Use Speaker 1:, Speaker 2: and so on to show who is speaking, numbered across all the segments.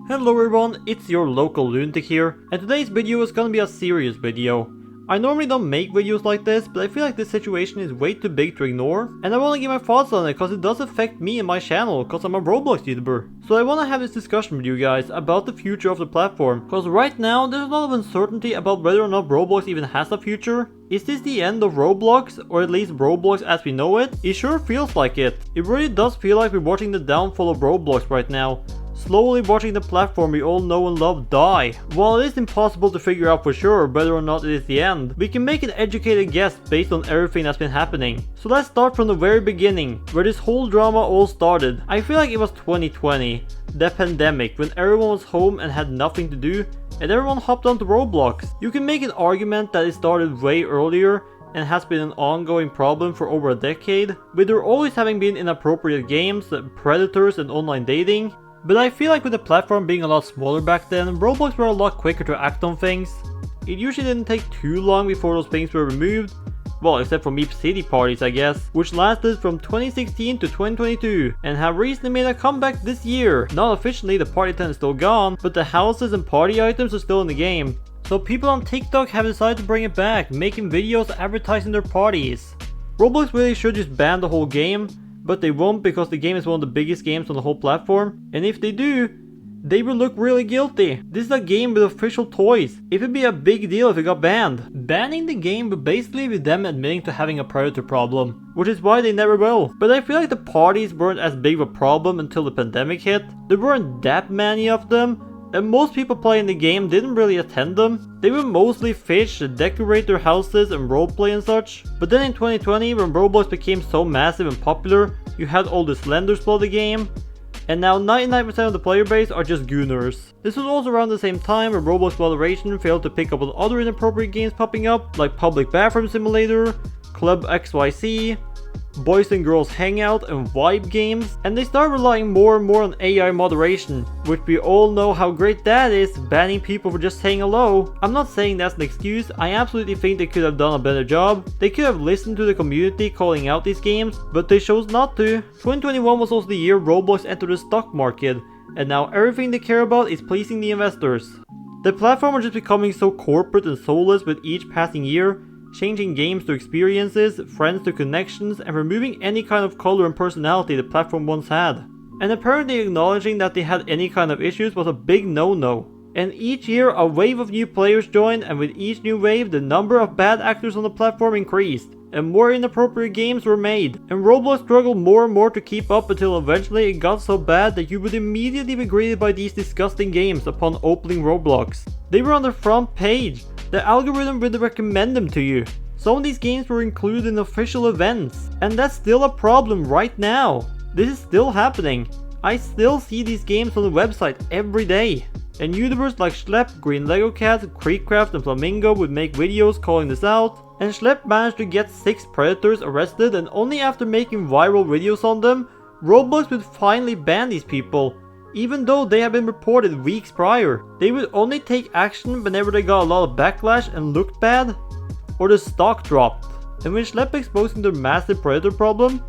Speaker 1: Hello everyone, it's your local lunatic here, and today's video is gonna be a serious video. I normally don't make videos like this, but I feel like this situation is way too big to ignore, and I wanna give my thoughts on it cause it does affect me and my channel cause I'm a Roblox YouTuber. So I wanna have this discussion with you guys about the future of the platform, cause right now there's a lot of uncertainty about whether or not Roblox even has a future. Is this the end of Roblox, or at least Roblox as we know it? It sure feels like it. It really does feel like we're watching the downfall of Roblox right now. Slowly watching the platform we all know and love die. While it is impossible to figure out for sure whether or not it is the end, we can make an educated guess based on everything that's been happening. So let's start from the very beginning, where this whole drama all started. I feel like it was 2020, the pandemic, when everyone was home and had nothing to do, and everyone hopped onto Roblox. You can make an argument that it started way earlier and has been an ongoing problem for over a decade, with there always having been inappropriate games, predators and online dating. But I feel like with the platform being a lot smaller back then, Roblox were a lot quicker to act on things. It usually didn't take too long before those things were removed. Well, except for Meep City parties I guess, which lasted from 2016 to 2022 and have recently made a comeback this year. Not officially, the party tent is still gone, but the houses and party items are still in the game. So people on TikTok have decided to bring it back, making videos advertising their parties. Roblox really should just ban the whole game, but they won't because the game is one of the biggest games on the whole platform, and if they do, they will look really guilty. This is a game with official toys. It would be a big deal if it got banned. Banning the game would basically be them admitting to having a predator problem, which is why they never will. But I feel like the parties weren't as big of a problem until the pandemic hit. There weren't that many of them, and most people playing the game didn't really attend them. They would mostly fish, decorate their houses and roleplay and such. But then in 2020, when Roblox became so massive and popular, you had all the Slenders play the game, and now 99% of the player base are just gooners. This was also around the same time when Roblox moderation failed to pick up on other inappropriate games popping up, like Public Bathroom Simulator, Club XYZ, Boys and Girls Hangout and Vibe games, and they start relying more and more on AI moderation, which we all know how great that is, banning people for just saying hello. I'm not saying that's an excuse, I absolutely think they could have done a better job. They could have listened to the community calling out these games, but they chose not to. 2021 was also the year Roblox entered the stock market, and now everything they care about is pleasing the investors. The platform is just becoming so corporate and soulless with each passing year, changing games to experiences, friends to connections, and removing any kind of color and personality the platform once had. And apparently acknowledging that they had any kind of issues was a big no-no. And each year a wave of new players joined, and with each new wave the number of bad actors on the platform increased, and more inappropriate games were made. And Roblox struggled more and more to keep up until eventually it got so bad that you would immediately be greeted by these disgusting games upon opening Roblox. They were on the front page. The algorithm would recommend them to you. Some of these games were included in official events, and that's still a problem right now. This is still happening. I still see these games on the website every day. And YouTubers like Schlepp, Green Lego Cat, Creekcraft and Flamingo would make videos calling this out. And Schlepp managed to get 6 predators arrested, and only after making viral videos on them, Roblox would finally ban these people. Even though they had been reported weeks prior, they would only take action whenever they got a lot of backlash and looked bad, or the stock dropped. And when Schlepp exposing their massive predator problem,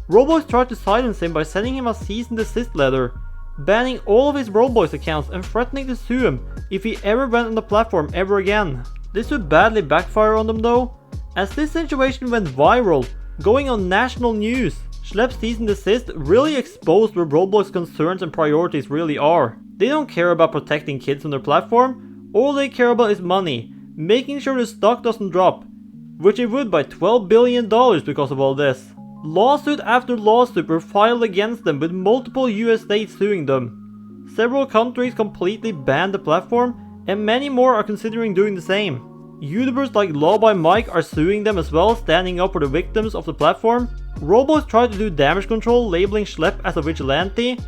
Speaker 1: Roblox tried to silence him by sending him a cease and desist letter, banning all of his Roblox accounts and threatening to sue him if he ever went on the platform ever again. This would badly backfire on them though, as this situation went viral, going on national news. Schlepp's cease and desist really exposed where Roblox concerns and priorities really are. They don't care about protecting kids on their platform, all they care about is money, making sure the stock doesn't drop, which it would by $12 billion because of all this. Lawsuit after lawsuit were filed against them, with multiple US states suing them. Several countries completely banned the platform, and many more are considering doing the same. YouTubers like Law by Mike are suing them as well, standing up for the victims of the platform. Roblox tried to do damage control, labeling Schlepp as a vigilante,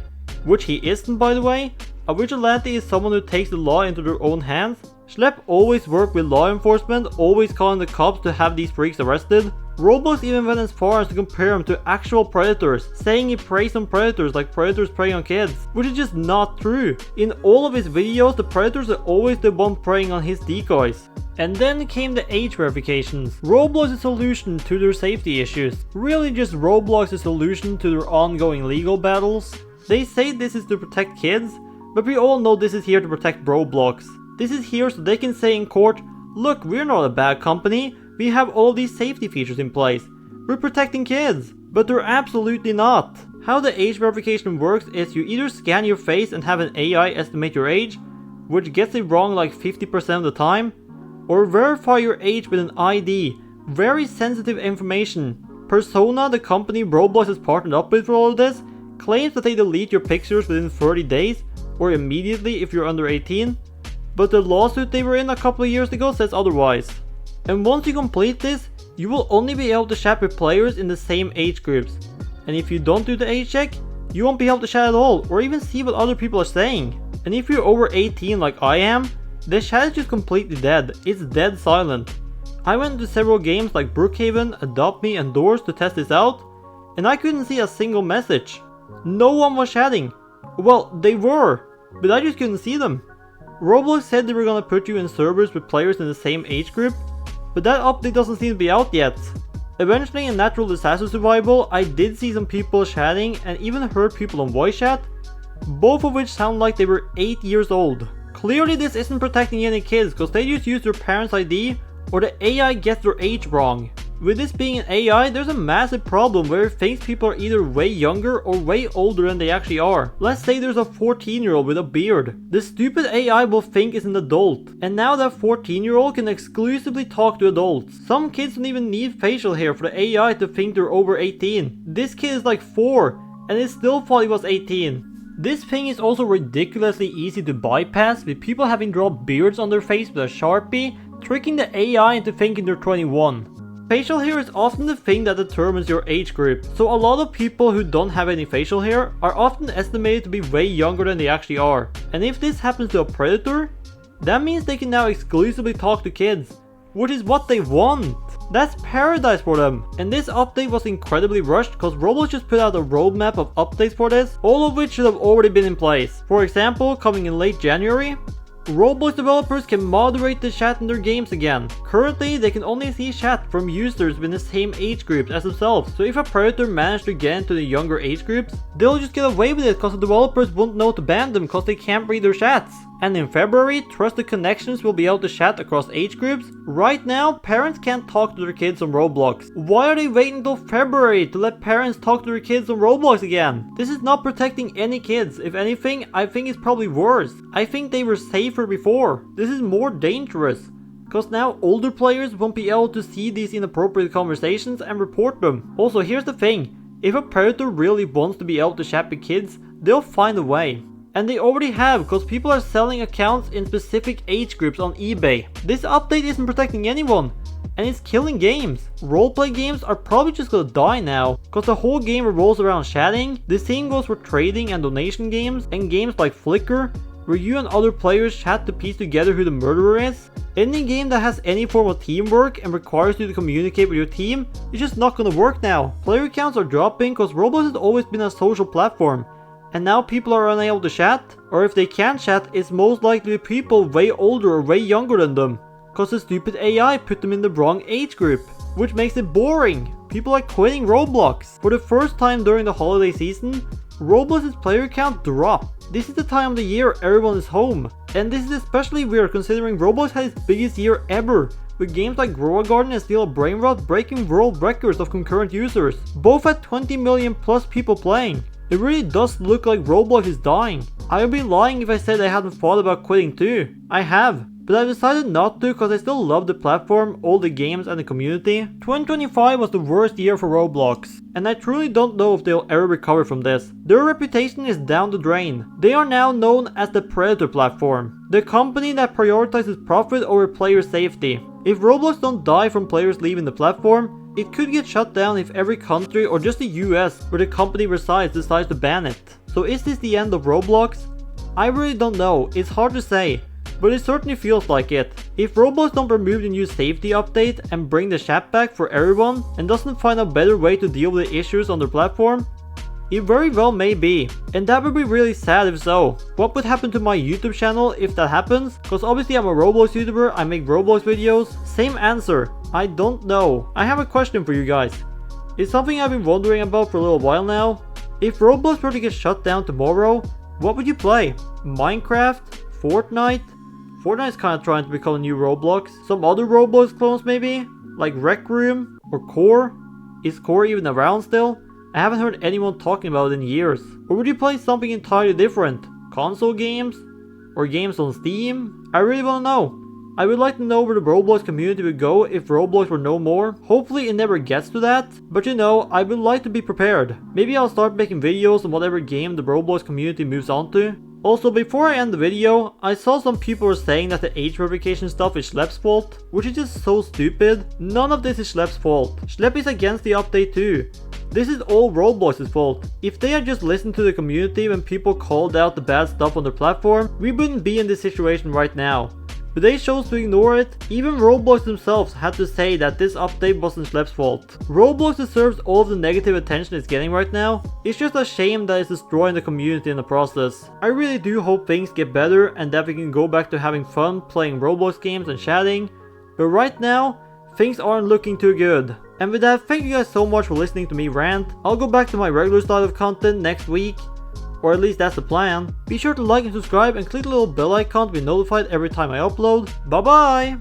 Speaker 1: which he isn't by the way. A vigilante is someone who takes the law into their own hands. Schlepp always worked with law enforcement, always calling the cops to have these freaks arrested. Roblox even went as far as to compare him to actual predators, saying he preys on predators like predators prey on kids, which is just not true. In all of his videos, the predators are always the one preying on his decoys. And then came the age verifications. Roblox's solution to their safety issues. Really just Roblox's solution to their ongoing legal battles. They say this is to protect kids, But we all know this is here to protect Roblox. This is here so they can say in court, look, we're not a bad company, we have all these safety features in place. We're protecting kids. But they're absolutely not. How the age verification works is you either scan your face and have an AI estimate your age, which gets it wrong like 50% of the time, or verify your age with an ID, very sensitive information. Persona, the company Roblox has partnered up with for all of this, claims that they delete your pictures within 30 days, or immediately if you're under 18, but the lawsuit they were in a couple of years ago says otherwise. And once you complete this, you will only be able to chat with players in the same age groups. And if you don't do the age check, you won't be able to chat at all, or even see what other people are saying. And if you're over 18 like I am, the chat is just completely dead. It's dead silent. I went into several games like Brookhaven, Adopt Me, and Doors to test this out, and I couldn't see a single message. No one was chatting. Well, they were, but I just couldn't see them. Roblox said they were gonna put you in servers with players in the same age group, but that update doesn't seem to be out yet. Eventually in Natural Disaster Survival, I did see some people chatting and even heard people on voice chat, both of which sound like they were 8 years old. Clearly this isn't protecting any kids because they just use their parents' ID or the AI gets their age wrong. With this being an AI, there's a massive problem where it thinks people are either way younger or way older than they actually are. Let's say there's a 14-year-old with a beard. The stupid AI will think it's an adult, and now that 14-year-old can exclusively talk to adults. Some kids don't even need facial hair for the AI to think they're over 18. This kid is like 4, and it still thought he was 18. This thing is also ridiculously easy to bypass, with people having drawn beards on their face with a Sharpie, tricking the AI into thinking they're 21. Facial hair is often the thing that determines your age group, so a lot of people who don't have any facial hair are often estimated to be way younger than they actually are. And if this happens to a predator, that means they can now exclusively talk to kids, which is what they want. That's paradise for them. And this update was incredibly rushed because Roblox just put out a roadmap of updates for this, all of which should have already been in place. For example, coming in late January, Roblox developers can moderate the chat in their games again. Currently, they can only see chat from users within the same age groups as themselves, so if a predator managed to get into the younger age groups, they'll just get away with it because the developers won't know to ban them because they can't read their chats. And in February, trusted connections will be able to chat across age groups. Right now, parents can't talk to their kids on Roblox. Why are they waiting until February to let parents talk to their kids on Roblox again? This is not protecting any kids. If anything, I think it's probably worse. I think they were safer before. This is more dangerous, because now older players won't be able to see these inappropriate conversations and report them. Also, here's the thing. If a predator really wants to be able to chat with kids, they'll find a way. And they already have, because people are selling accounts in specific age groups on eBay. This update isn't protecting anyone, and it's killing games. Roleplay games are probably just gonna die now, because the whole game revolves around chatting. The same goes for trading and donation games, and games like Flickr, where you and other players chat to piece together who the murderer is. Any game that has any form of teamwork and requires you to communicate with your team is just not gonna work now. Player counts are dropping because Roblox has always been a social platform, and now people are unable to chat, or if they can chat, it's most likely people way older or way younger than them, cause the stupid AI put them in the wrong age group, which makes it boring. People are quitting Roblox. For the first time during the holiday season, Roblox's player count dropped. This is the time of the year everyone is home, and this is especially weird considering Roblox had its biggest year ever, with games like Grow a Garden and Steal a Brainrot breaking world records of concurrent users. Both had 20 million plus people playing. It really does look like Roblox is dying. I would be lying if I said I hadn't thought about quitting too. I have, but I decided not to because I still love the platform, all the games and the community. 2025 was the worst year for Roblox, and I truly don't know if they'll ever recover from this. Their reputation is down the drain. They are now known as the Predator platform, the company that prioritizes profit over player safety. If Roblox don't die from players leaving the platform, it could get shut down if every country or just the US where the company resides decides to ban it. So is this the end of Roblox? I really don't know, it's hard to say, but it certainly feels like it. If Roblox don't remove the new safety update and bring the chat back for everyone and doesn't find a better way to deal with the issues on their platform, it very well may be, and that would be really sad if so. What would happen to my YouTube channel if that happens? Cause obviously I'm a Roblox YouTuber, I make Roblox videos. Same answer, I don't know. I have a question for you guys. It's something I've been wondering about for a little while now. If Roblox were to get shut down tomorrow, What would you play? Minecraft? Fortnite? Fortnite's kinda trying to become a new Roblox. Some other Roblox clones maybe? Like Rec Room? Or Core? Is Core even around still? I haven't heard anyone talking about it in years. Or would you play something entirely different? Console games? Or games on Steam? I really wanna know. I would like to know where the Roblox community would go if Roblox were no more. Hopefully it never gets to that, but you know, I would like to be prepared. Maybe I'll start making videos on whatever game the Roblox community moves on to. Also, before I end the video, I saw some people were saying that the age verification stuff is Schlepp's fault, which is just so stupid. None of this is Schlepp's fault. Schlepp is against the update too. This is all Roblox's fault. If they had just listened to the community when people called out the bad stuff on their platform, we wouldn't be in this situation right now. But they chose to ignore it. Even Roblox themselves had to say that this update wasn't Schlepp's fault. Roblox deserves all of the negative attention it's getting right now. It's just a shame that it's destroying the community in the process. I really do hope things get better and that we can go back to having fun playing Roblox games and chatting. But right now, things aren't looking too good. And with that, thank you guys so much for listening to me rant. I'll go back to my regular style of content next week. Or at least that's the plan. Be sure to like and subscribe and click the little bell icon to be notified every time I upload. Bye bye!